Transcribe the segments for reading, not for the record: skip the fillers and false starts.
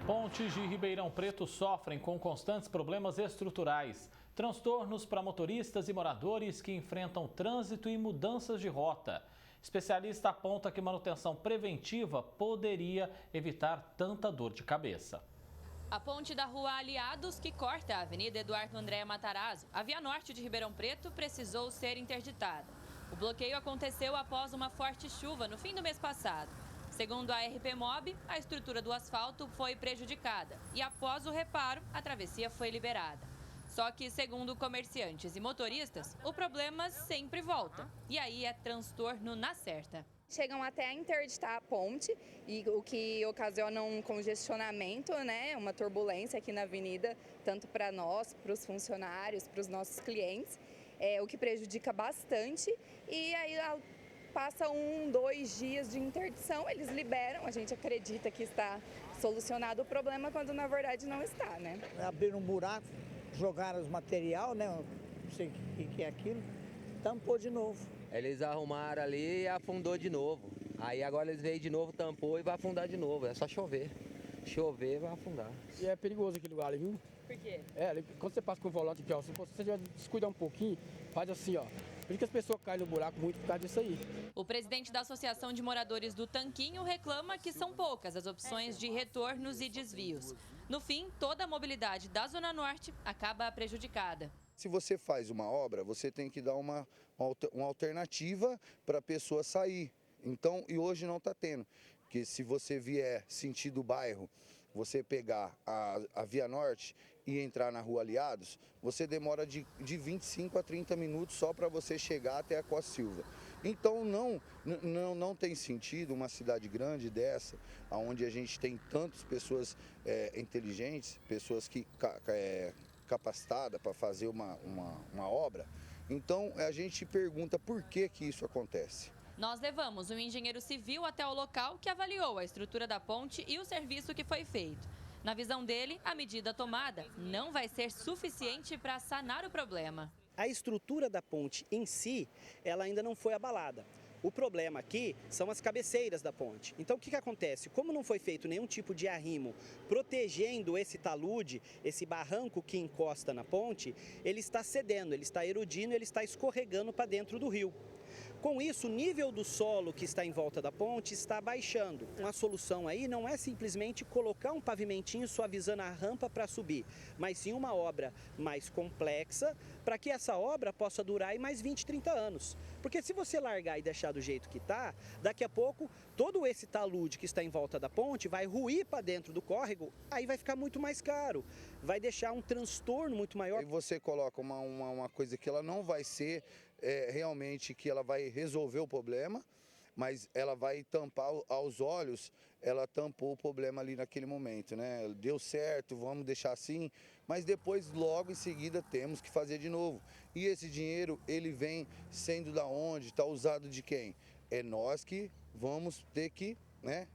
Pontes de Ribeirão Preto sofrem com constantes problemas estruturais. Transtornos para motoristas e moradores que enfrentam trânsito e mudanças de rota. Especialista aponta que manutenção preventiva poderia evitar tanta dor de cabeça. A ponte da Rua Aliados, que corta a Avenida Eduardo André Matarazzo, a via norte de Ribeirão Preto, precisou ser interditada. O bloqueio aconteceu após uma forte chuva no fim do mês passado. Segundo a RPMob, a estrutura do asfalto foi prejudicada e, após o reparo, a travessia foi liberada. Só que, segundo comerciantes e motoristas, o problema sempre volta. E aí é transtorno na certa. Chegam até a interditar a ponte, e o que ocasiona um congestionamento, uma turbulência aqui na avenida, tanto para nós, para os funcionários, para os nossos clientes, o que prejudica bastante. E aí passa 1-2 dias de interdição, eles liberam, a gente acredita que está solucionado o problema, quando na verdade não está, né? Abriram um buraco, jogaram os material, não sei o que é aquilo, tampou de novo. Eles arrumaram ali e afundou de novo. Aí agora eles veio de novo, tampou e vai afundar de novo. É só chover. Chover vai afundar. E é perigoso aquele lugar ali, viu? Por quê? Quando você passa com o volante aqui, ó, se você já descuidar um pouquinho, faz assim, ó. Por isso que as pessoas caem no buraco muito por causa disso aí. O presidente da Associação de Moradores do Tanquinho reclama que são poucas as opções de retornos e desvios. No fim, toda a mobilidade da Zona Norte acaba prejudicada. Se você faz uma obra, você tem que dar uma alternativa para a pessoa sair. Então, e hoje não está tendo. Porque se você vier sentido bairro, você pegar a Via Norte e entrar na Rua Aliados, você demora de 25 a 30 minutos só para você chegar até a Costa Silva. Então não tem sentido uma cidade grande dessa, onde a gente tem tantas pessoas inteligentes, pessoas que capacitada para fazer uma obra. Então a gente pergunta por que isso acontece. Nós levamos um engenheiro civil até o local que avaliou a estrutura da ponte e o serviço que foi feito. Na visão dele, a medida tomada não vai ser suficiente para sanar o problema. A estrutura da ponte em si, ela ainda não foi abalada. O problema aqui são as cabeceiras da ponte. Então o que acontece? Como não foi feito nenhum tipo de arrimo protegendo esse talude, esse barranco que encosta na ponte, ele está cedendo, ele está erodindo, ele está escorregando para dentro do rio. Com isso, o nível do solo que está em volta da ponte está baixando. Uma solução aí não é simplesmente colocar um pavimentinho suavizando a rampa para subir, mas sim uma obra mais complexa para que essa obra possa durar aí mais 20, 30 anos. Porque se você largar e deixar do jeito que está, daqui a pouco todo esse talude que está em volta da ponte vai ruir para dentro do córrego, aí vai ficar muito mais caro, vai deixar um transtorno muito maior. E você coloca uma coisa que ela não vai ser realmente que ela vai resolver o problema, mas ela vai tampar aos olhos, ela tampou o problema ali naquele momento, né? Deu certo, vamos deixar assim, mas depois logo em seguida temos que fazer de novo. E esse dinheiro, ele vem sendo da onde? Está usado de quem? É nós que vamos ter que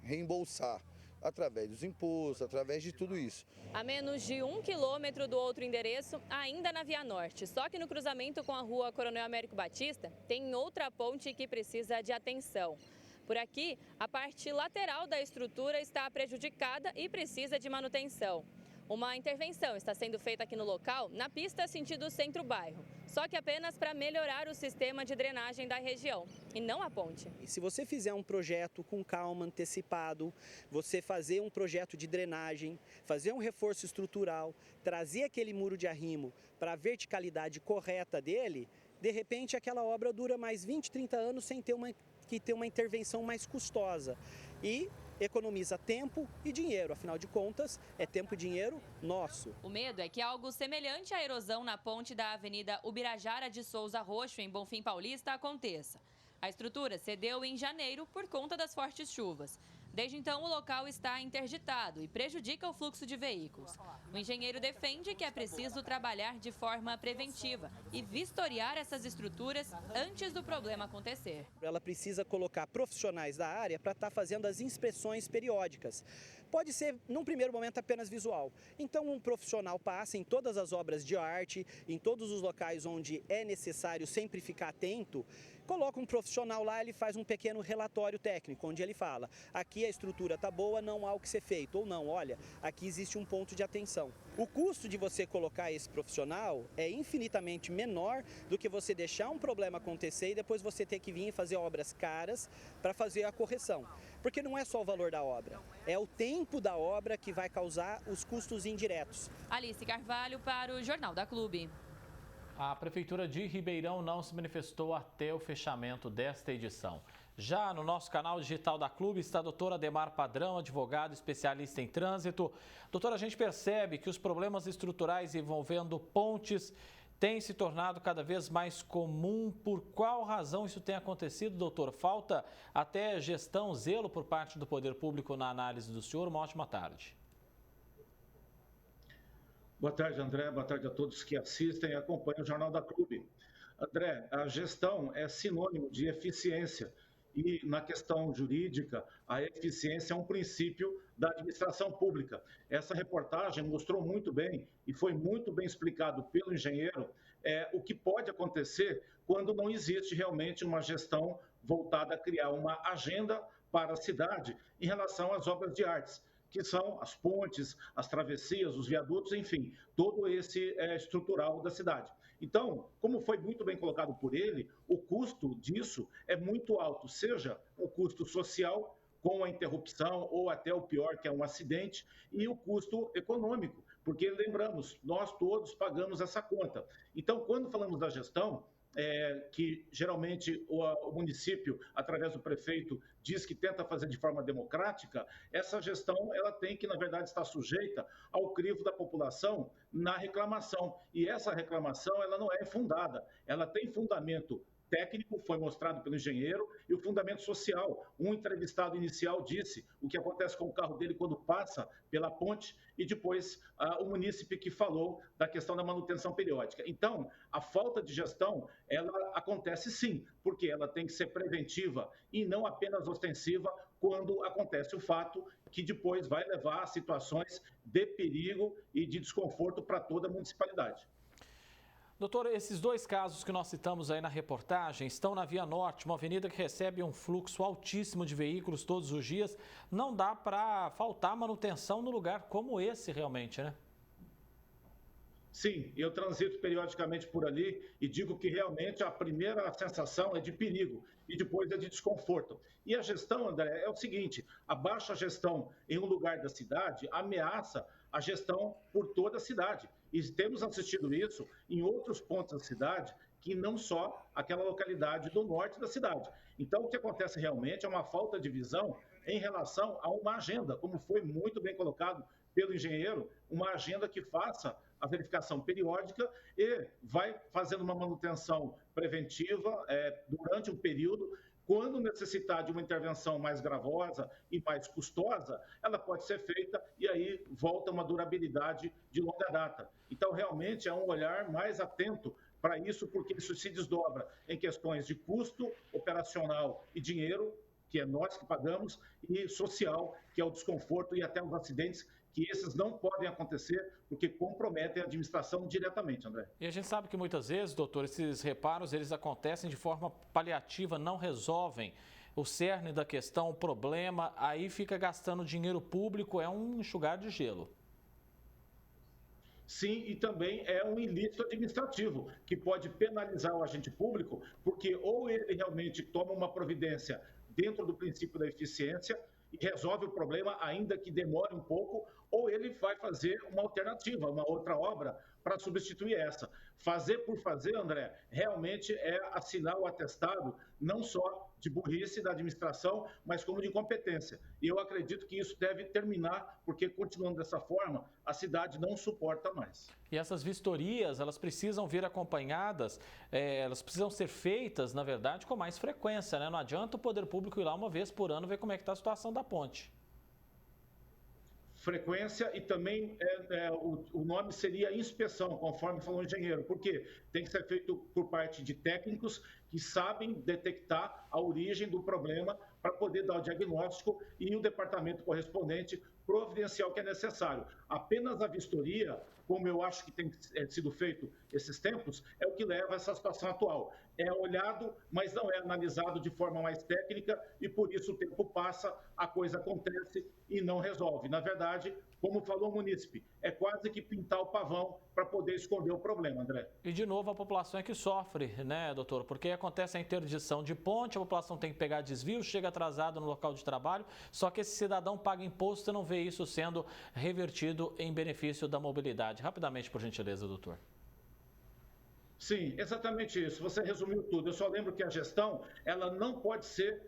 reembolsar. Através dos impostos, através de tudo isso. A menos de 1 quilômetro do outro endereço, ainda na Via Norte. Só que no cruzamento com a Rua Coronel Américo Batista, tem outra ponte que precisa de atenção. Por aqui, a parte lateral da estrutura está prejudicada e precisa de manutenção. Uma intervenção está sendo feita aqui no local, na pista sentido centro-bairro. Só que apenas para melhorar o sistema de drenagem da região, e não a ponte. E se você fizer um projeto com calma, antecipado, você fazer um projeto de drenagem, fazer um reforço estrutural, trazer aquele muro de arrimo para a verticalidade correta dele, de repente aquela obra dura mais 20, 30 anos sem ter uma intervenção mais custosa. E economiza tempo e dinheiro, afinal de contas, é tempo e dinheiro nosso. O medo é que algo semelhante à erosão na ponte da Avenida Ubirajara de Souza Roxo, em Bonfim Paulista, aconteça. A estrutura cedeu em janeiro por conta das fortes chuvas. Desde então, o local está interditado e prejudica o fluxo de veículos. O engenheiro defende que é preciso trabalhar de forma preventiva e vistoriar essas estruturas antes do problema acontecer. Ela precisa colocar profissionais da área para estar fazendo as inspeções periódicas, pode ser, num primeiro momento, apenas visual. Então, um profissional passa em todas as obras de arte, em todos os locais onde é necessário sempre ficar atento, coloca um profissional lá, ele faz um pequeno relatório técnico, onde ele fala, aqui a estrutura está boa, não há o que ser feito, ou não, olha, aqui existe um ponto de atenção. O custo de você colocar esse profissional é infinitamente menor do que você deixar um problema acontecer e depois você ter que vir e fazer obras caras para fazer a correção. Porque não é só o valor da obra, é o tempo da obra que vai causar os custos indiretos. Alice Carvalho para o Jornal da Clube. A Prefeitura de Ribeirão não se manifestou até o fechamento desta edição. Já no nosso canal digital da Clube está a doutora Ademar Padrão, advogado especialista em trânsito. Doutora, a gente percebe que os problemas estruturais envolvendo pontes têm se tornado cada vez mais comum. Por qual razão isso tem acontecido, doutor? Falta até gestão, zelo por parte do poder público na análise do senhor? Uma ótima tarde. Boa tarde, André. Boa tarde a todos que assistem e acompanham o Jornal da Clube. André, a gestão é sinônimo de eficiência e, na questão jurídica, a eficiência é um princípio da administração pública. Essa reportagem mostrou muito bem e foi muito bem explicado pelo engenheiro o que pode acontecer quando não existe realmente uma gestão voltada a criar uma agenda para a cidade em relação às obras de artes, que são as pontes, as travessias, os viadutos, enfim, todo esse estrutural da cidade. Então, como foi muito bem colocado por ele, o custo disso é muito alto, seja o custo social, com a interrupção, ou até o pior, que é um acidente, e o custo econômico, porque, lembramos, nós todos pagamos essa conta. Então, quando falamos da gestão, que geralmente o município, através do prefeito, diz que tenta fazer de forma democrática, essa gestão ela tem que, na verdade, estar sujeita ao crivo da população na reclamação. E essa reclamação ela não é fundada, ela tem fundamento técnico, foi mostrado pelo engenheiro, e o fundamento social. Um entrevistado inicial disse o que acontece com o carro dele quando passa pela ponte, e depois o munícipe que falou da questão da manutenção periódica. Então, a falta de gestão, ela acontece sim, porque ela tem que ser preventiva e não apenas ostensiva quando acontece o fato que depois vai levar a situações de perigo e de desconforto para toda a municipalidade. Doutor, esses dois casos que nós citamos aí na reportagem estão na Via Norte, uma avenida que recebe um fluxo altíssimo de veículos todos os dias. Não dá para faltar manutenção no lugar como esse realmente, né? Sim, eu transito periodicamente por ali e digo que realmente a primeira sensação é de perigo e depois é de desconforto. E a gestão, André, é o seguinte, a baixa gestão em um lugar da cidade ameaça a gestão por toda a cidade. E temos assistido isso em outros pontos da cidade, que não só aquela localidade do norte da cidade. Então, o que acontece realmente é uma falta de visão em relação a uma agenda, como foi muito bem colocado pelo engenheiro, uma agenda que faça a verificação periódica e vai fazendo uma manutenção preventiva durante um período. Quando necessitar de uma intervenção mais gravosa e mais custosa, ela pode ser feita e aí volta uma durabilidade de longa data. Então, realmente, é um olhar mais atento para isso, porque isso se desdobra em questões de custo operacional e dinheiro, que é nós que pagamos, e social, que é o desconforto e até os acidentes, que esses não podem acontecer porque comprometem a administração diretamente, André. E a gente sabe que muitas vezes, doutor, esses reparos eles acontecem de forma paliativa, não resolvem o cerne da questão, o problema, aí fica gastando dinheiro público, é um enxugar de gelo. Sim, e também é um ilícito administrativo, que pode penalizar o agente público, porque ou ele realmente toma uma providência dentro do princípio da eficiência e resolve o problema, ainda que demore um pouco, ou ele vai fazer uma alternativa, uma outra obra para substituir essa. Fazer por fazer, André, realmente é assinar o atestado, não só de burrice da administração, mas como de incompetência. E eu acredito que isso deve terminar, porque continuando dessa forma, a cidade não suporta mais. E essas vistorias, elas precisam vir acompanhadas, elas precisam ser feitas, na verdade, com mais frequência, né? Não adianta o poder público ir lá uma vez por ano ver como é que está a situação da ponte. Frequência e também o nome seria inspeção, conforme falou o engenheiro, porque tem que ser feito por parte de técnicos que sabem detectar a origem do problema para poder dar o diagnóstico e o departamento correspondente providenciar o que é necessário. Apenas a vistoria, como eu acho que tem sido feito esses tempos, é o que leva a essa situação atual. É olhado, mas não é analisado de forma mais técnica e por isso o tempo passa, a coisa acontece e não resolve. Na verdade, como falou o munícipe, é quase que pintar o pavão para poder esconder o problema, André. E de novo a população é que sofre, né, doutor? Porque acontece a interdição de ponte, a população tem que pegar desvio, chega atrasado no local de trabalho, só que esse cidadão paga imposto e não vê isso sendo revertido em benefício da mobilidade. Rapidamente, por gentileza, doutor. Sim, exatamente isso. Você resumiu tudo. Eu só lembro que a gestão, ela não pode ser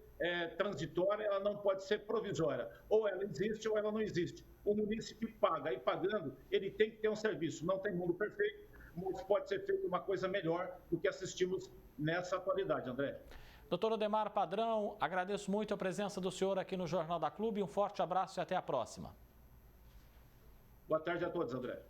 transitória, ela não pode ser provisória. Ou ela existe ou ela não existe. O município paga, e pagando, ele tem que ter um serviço. Não tem mundo perfeito, mas pode ser feito uma coisa melhor do que assistimos nessa atualidade, André. Doutor Odemar Padrão, agradeço muito a presença do senhor aqui no Jornal da Clube. Um forte abraço e até a próxima. Boa tarde a todos, André.